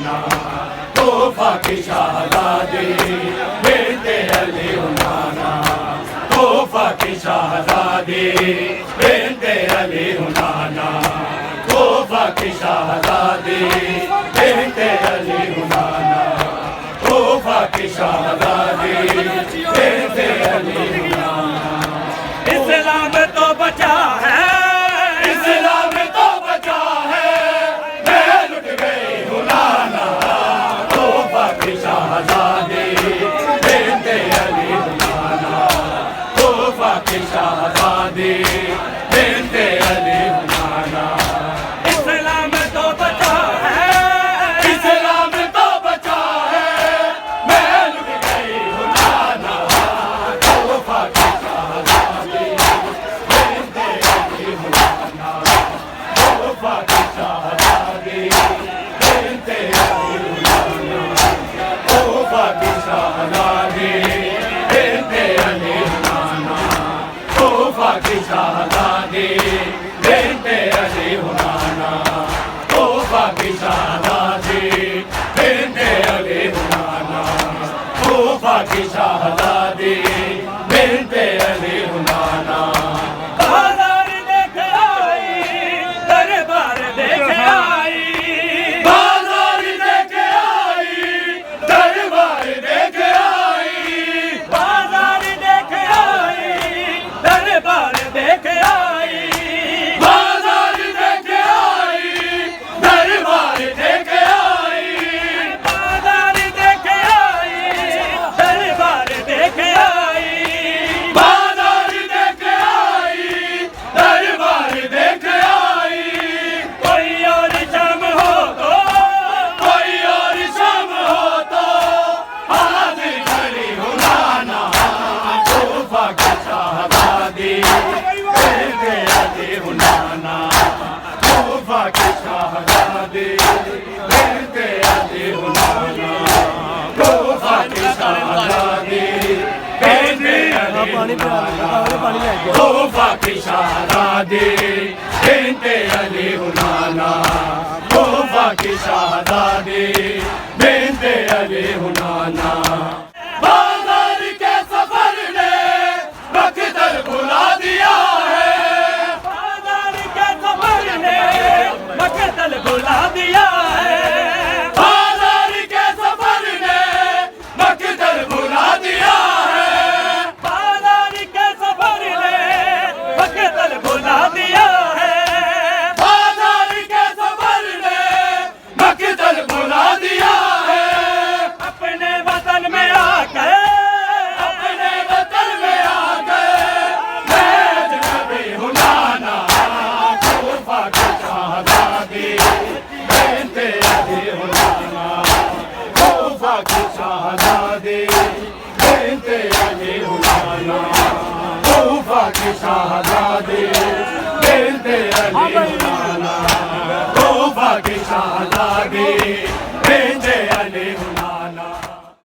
हुनाना, तोहफा की शहज़ादी बिन्ते अली हुनाना, तोहफा की शहज़ादी बिन्ते अली हुनाना, तोहफा की शहज़ादी बिन्ते अली हुनाना, तोहफा की शहज़ादी बिन्ते अली हुनाना। इस्लाम तो बचा है, इस्लाम तो बचा है, मैं लुट गई हुनाना, तोहफा की शहज़ादी बिन्ते अली हुनाना, तोहफा की शहज़ादी बिन्ते अली हुनाना। इस्लाम तो बचा है, इस्लाम तो बचा है, मैं लुट गई हुनाना, तोहफा की शहज़ादी बिन्ते अली हुनाना, तोहफा की शहज़ादी बिन्ते अली हुनाना, तोहफा की शहज़ादी बिन्ते अली हुनाना, तोहफा की शहज़ादी बिन्ते अली हुनाना, तोहफा की शहज़ादी बिन्ते अली हुनाना, तोहफा की शहज़ादी बिन्ते अली हुनाना। बाज़ार देख आई, दरबार देख आई, बाज़ार देख आई, दरबार देख आई, बाज़ार देख आई, दरबार देख आई, बाज़ार देख आई, दरबार देख आई, बाज़ार देख आई, दरबार देख आई, बाज़ार देख आई, दरबार देख आई। कोई और शाम हो तो, कोई और शाम हो तो हाजिर खड़ी हुनाना, तोहफा की शहज़ादी बिन्ते अली हुनाना, तोहफा की शहज़ादी बिन्ते अली हुनाना, तोहफा की शहज़ादी बिन्ते अली हुनाना, तोहफा की शहज़ादी बिन्ते अली हुनाना, तोहफा की शहज़ादी बिन्ते अली हुनाना। बाज़ार के सफर ने मक़तल बुला दिया है, बाज़ार के सफर ने मक़तल बुला दिया है, बाज़ार के सफर ने मक़तल बुला दिया है, बाज़ार के सफर ने मक़तल बुला दिया है, बाज़ार के सफर ने मक़तल बुला दिया है। अपने वतन में आकर, अपने वतन में आकर मैं अजनबी हुनाना, तोहफा की शहज़ादी बिन्ते अली हुनाना, तोहफा की शहज़ादी बिन्ते अली हुनाना, तोहफा की शहज़ादी